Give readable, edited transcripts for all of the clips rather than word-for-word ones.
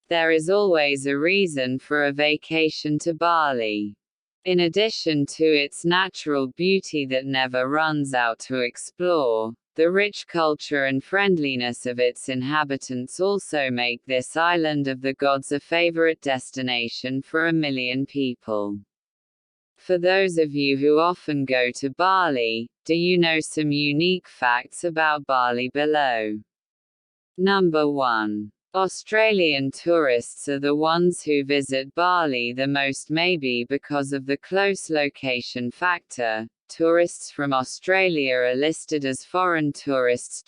There is always a reason for a vacation to Bali. In addition to its natural beauty that never runs out to explore, the rich culture and friendliness of its inhabitants also make this island of the gods a favorite destination for 1 million people. For those of you who often go to Bali, do you know some unique facts about Bali below? Number 1. Australian tourists are the ones who visit Bali the most, maybe because of the close location factor. Tourists from Australia are listed as foreign tourists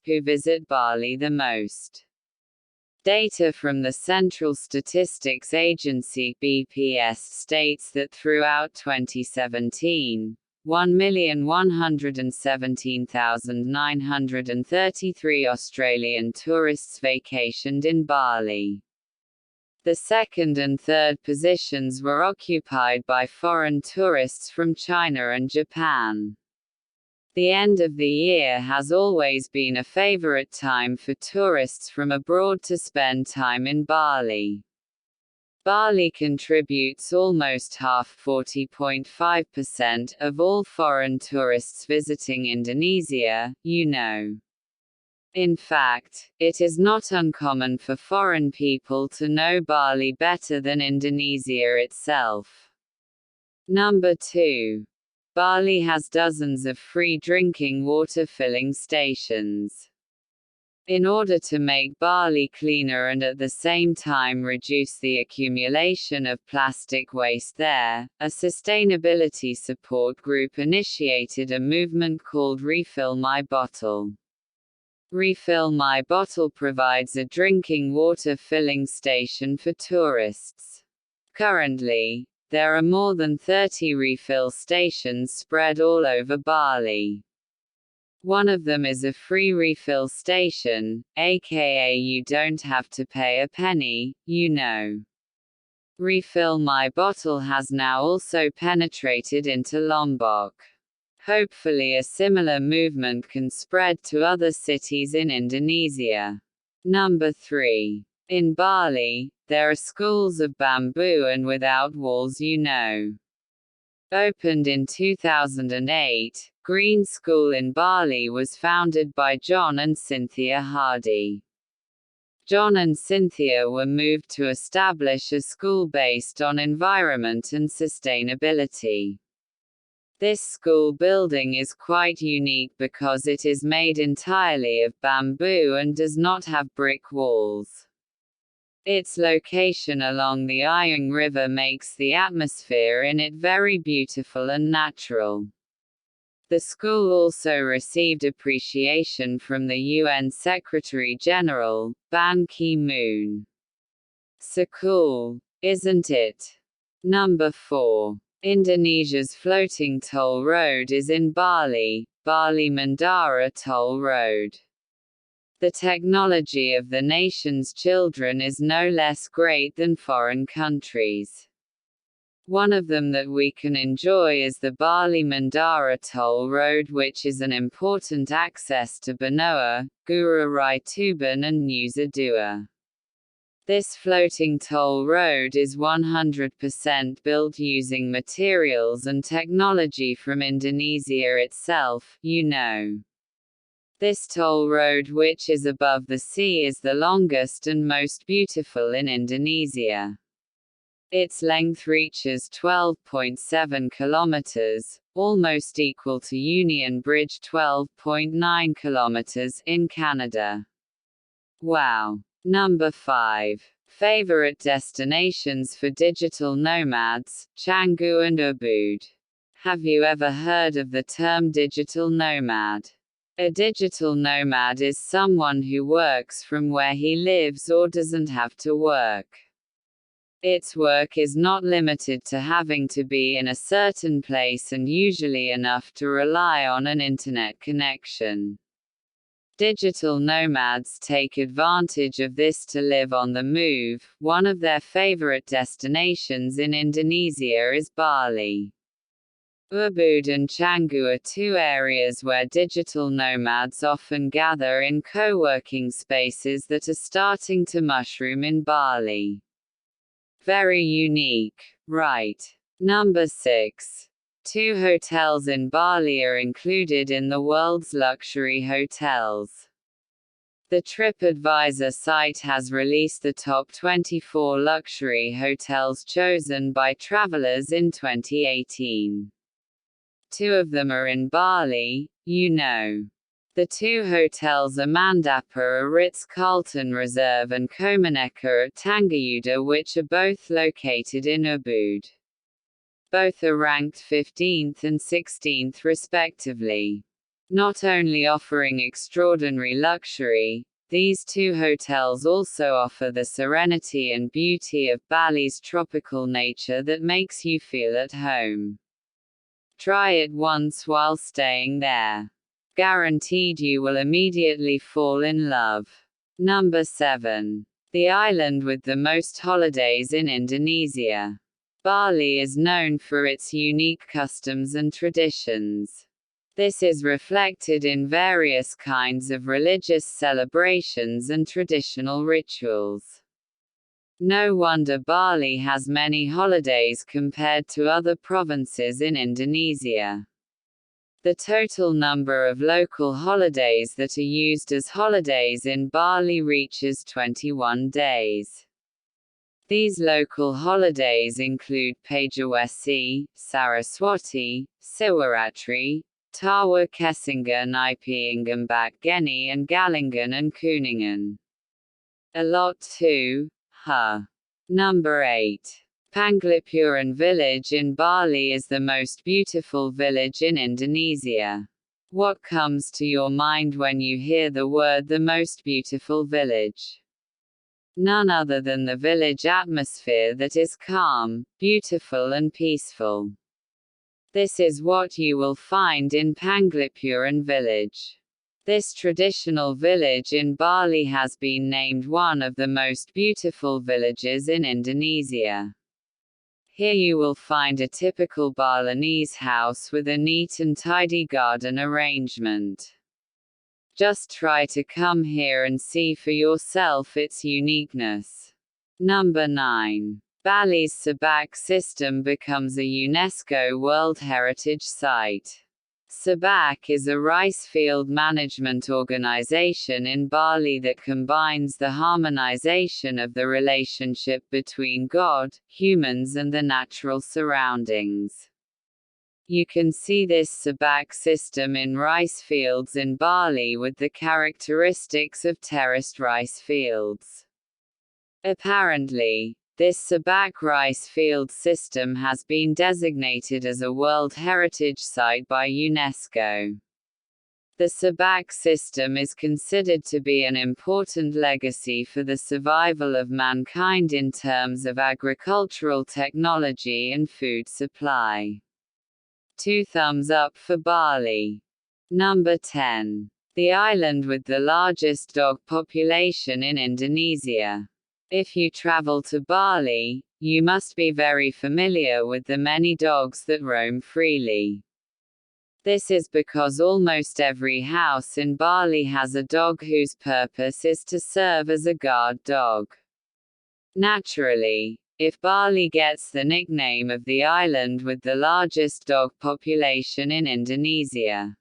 who visit Bali the most. Data from the Central Statistics Agency (BPS) states that throughout 2017, 1,117,933 Australian tourists vacationed in Bali. The second and third positions were occupied by foreign tourists from China and Japan. The end of the year has always been a favorite time for tourists from abroad to spend time in Bali. Bali contributes almost half 40.5% of all foreign tourists visiting Indonesia, you know. In fact, it is not uncommon for foreign people to know Bali better than Indonesia itself. Number 2. Bali has dozens of free drinking water filling stations. In order to make Bali cleaner and at the same time reduce the accumulation of plastic waste there, a sustainability support group initiated a movement called Refill My Bottle. Refill My Bottle provides a drinking water filling station for tourists. Currently, there are more than 30 refill stations spread all over Bali. One of them is a free refill station, aka you don't have to pay a penny, you know. Refill My Bottle has now also penetrated into Lombok. Hopefully a similar movement can spread to other cities in Indonesia. Number 3. In Bali, there are schools of bamboo and without walls, you know. Opened in 2008, Green School in Bali was founded by John and Cynthia Hardy. John and Cynthia were moved to establish a school based on environment and sustainability. This school building is quite unique because it is made entirely of bamboo and does not have brick walls. Its location along the Ayung River makes the atmosphere in it very beautiful and natural. The school also received appreciation from the UN Secretary-General, Ban Ki-moon. So cool, isn't it? Number 4. Indonesia's floating toll road is in Bali, Bali Mandara Toll Road. The technology of the nation's children is no less great than foreign countries. One of them that we can enjoy is the Bali Mandara Toll Road, which is an important access to Benoa, Gura Rai Tuban and Nusa Dua. This floating toll road is 100% built using materials and technology from Indonesia itself, you know. This toll road, which is above the sea, is the longest and most beautiful in Indonesia. Its length reaches 12.7 kilometers, almost equal to Union Bridge 12.9 kilometers in Canada. Wow! Number 5. Favorite destinations for digital nomads, Canggu and Ubud. Have you ever heard of the term digital nomad? A digital nomad is someone who works from where he lives or doesn't have to work. Its work is not limited to having to be in a certain place and usually enough to rely on an internet connection. Digital nomads take advantage of this to live on the move. One of their favorite destinations in Indonesia is Bali. Ubud and Canggu are two areas where digital nomads often gather in co-working spaces that are starting to mushroom in Bali. Very unique, right? Number 6. 2 hotels in Bali are included in the world's luxury hotels. The TripAdvisor site has released the top 24 luxury hotels chosen by travelers in 2018. 2 of them are in Bali, you know. The 2 hotels are Mandapa, a Ritz-Carlton Reserve, and Komaneka at Tangayuda, which are both located in Ubud. Both are ranked 15th and 16th respectively. Not only offering extraordinary luxury, these 2 hotels also offer the serenity and beauty of Bali's tropical nature that makes you feel at home. Try it once while staying there. Guaranteed you will immediately fall in love. Number 7. The island with the most holidays in Indonesia. Bali is known for its unique customs and traditions. This is reflected in various kinds of religious celebrations and traditional rituals. No wonder Bali has many holidays compared to other provinces in Indonesia. The total number of local holidays that are used as holidays in Bali reaches 21 days. These local holidays include Pagerwesi, Saraswati, Siwaratri, Tawur, Kesanga-Nyepi-Ngembak, Geni, and Galungan and Kuningan. A lot too, huh? Number 8. Penglipuran village in Bali is the most beautiful village in Indonesia. What comes to your mind when you hear the word the most beautiful village? None other than the village atmosphere that is calm, beautiful and peaceful. This is what you will find in Penglipuran village. This traditional village in Bali has been named one of the most beautiful villages in Indonesia. Here you will find a typical Balinese house with a neat and tidy garden arrangement. Just try to come here and see for yourself its uniqueness. Number 9. Bali's Sabak system becomes a UNESCO World Heritage Site. Sabak is a rice field management organization in Bali that combines the harmonization of the relationship between God, humans and the natural surroundings. You can see this Sabak system in rice fields in Bali with the characteristics of terraced rice fields. Apparently, this Sabak rice field system has been designated as a World Heritage Site by UNESCO. The Sabak system is considered to be an important legacy for the survival of mankind in terms of agricultural technology and food supply. 2 thumbs up for Bali. Number 10. The island with the largest dog population in Indonesia. If you travel to Bali, you must be very familiar with the many dogs that roam freely. This is because almost every house in Bali has a dog whose purpose is to serve as a guard dog. Naturally, if Bali gets the nickname of the island with the largest dog population in Indonesia.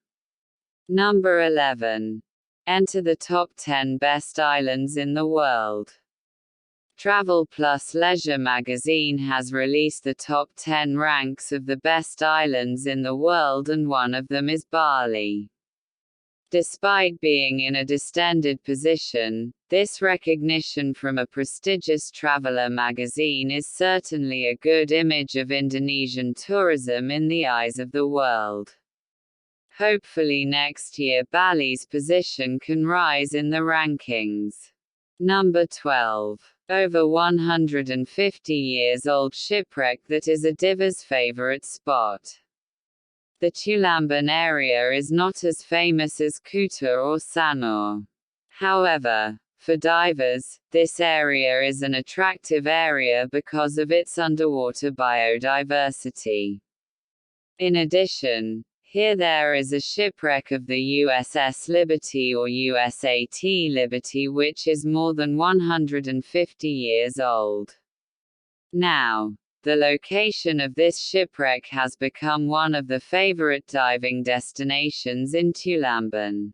Number 11. Enter the top 10 best islands in the world. Travel Plus Leisure magazine has released the top 10 ranks of the best islands in the world, and one of them is Bali. Despite being in a distended position, this recognition from a prestigious traveler magazine is certainly a good image of Indonesian tourism in the eyes of the world. Hopefully next year Bali's position can rise in the rankings. Number 12. Over 150 years old shipwreck that is a diver's favorite spot. The Tulamben area is not as famous as Kuta or Sanur. However, for divers, this area is an attractive area because of its underwater biodiversity. In addition, here there is a shipwreck of the USS Liberty or USAT Liberty, which is more than 150 years old. Now, the location of this shipwreck has become one of the favorite diving destinations in Tulamben.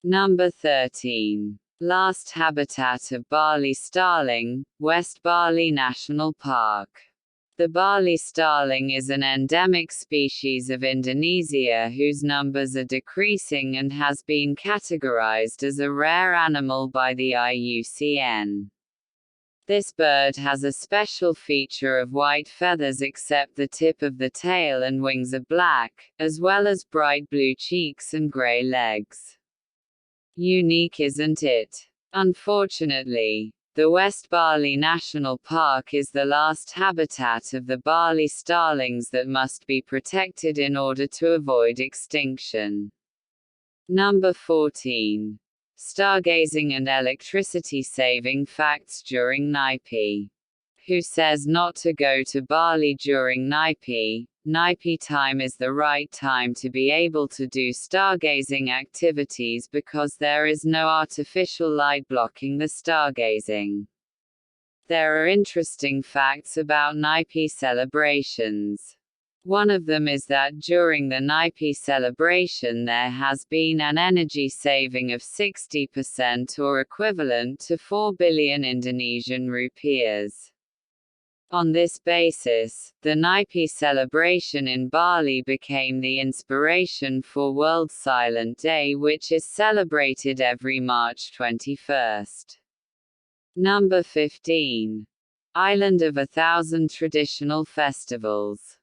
Number 13. Last habitat of Bali starling, West Bali National Park. The Bali starling is an endemic species of Indonesia whose numbers are decreasing and has been categorized as a rare animal by the IUCN. This bird has a special feature of white feathers except the tip of the tail and wings are black, as well as bright blue cheeks and gray legs. Unique, isn't it? Unfortunately, the West Bali National Park is the last habitat of the Bali starlings that must be protected in order to avoid extinction. Number 14. Stargazing and electricity saving facts during Nyepi. Who says not to go to Bali during Nyepi? Nyepi time is the right time to be able to do stargazing activities because there is no artificial light blocking the stargazing. There are interesting facts about Nyepi celebrations. One of them is that during the Nyepi celebration there has been an energy saving of 60% or equivalent to 4 billion Indonesian rupiahs. On this basis, the Nyepi celebration in Bali became the inspiration for World Silent Day, which is celebrated every March 21st. Number 15. Island of 1,000 traditional festivals.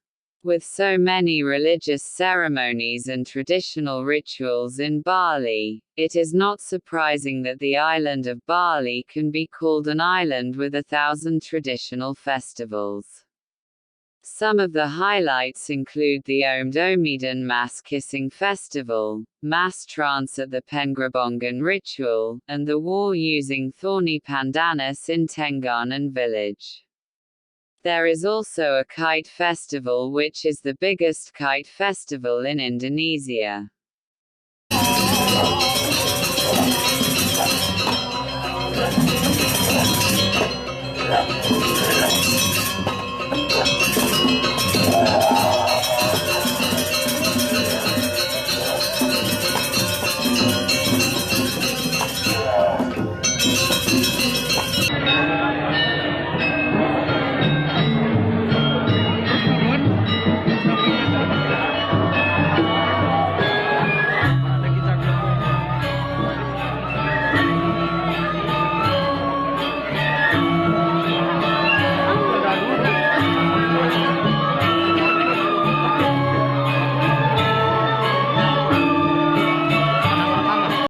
With so many religious ceremonies and traditional rituals in Bali, it is not surprising that the island of Bali can be called an island with 1,000 traditional festivals. Some of the highlights include the Omdomidan Mass Kissing Festival, Mass Trance at the Pengrabongan Ritual, and the war using thorny pandanus in Tenganan village. There is also a kite festival, which is the biggest kite festival in Indonesia.